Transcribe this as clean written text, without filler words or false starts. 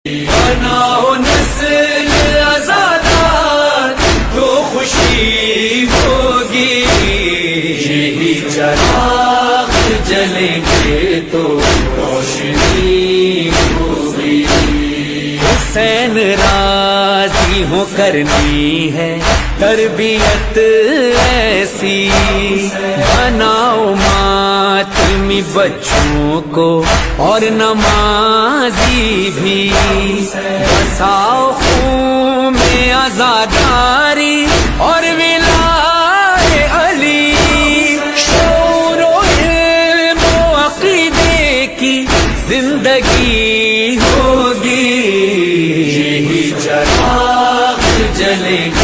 بناؤ نسل آزادار تو خوشی ہوگی، یہی چراغ جلیں گے تو روشنی ہوگی۔ حسین راضی ہو کرنی ہے تربیت ایسی، بناؤ ماتمی بچوں کو اور نمازی بھی، بساؤ خون میں آزاداری اور ولائے علی، شعور و علم و عقیدے کی زندگی ہوگی، یہی چراغ جلیں گے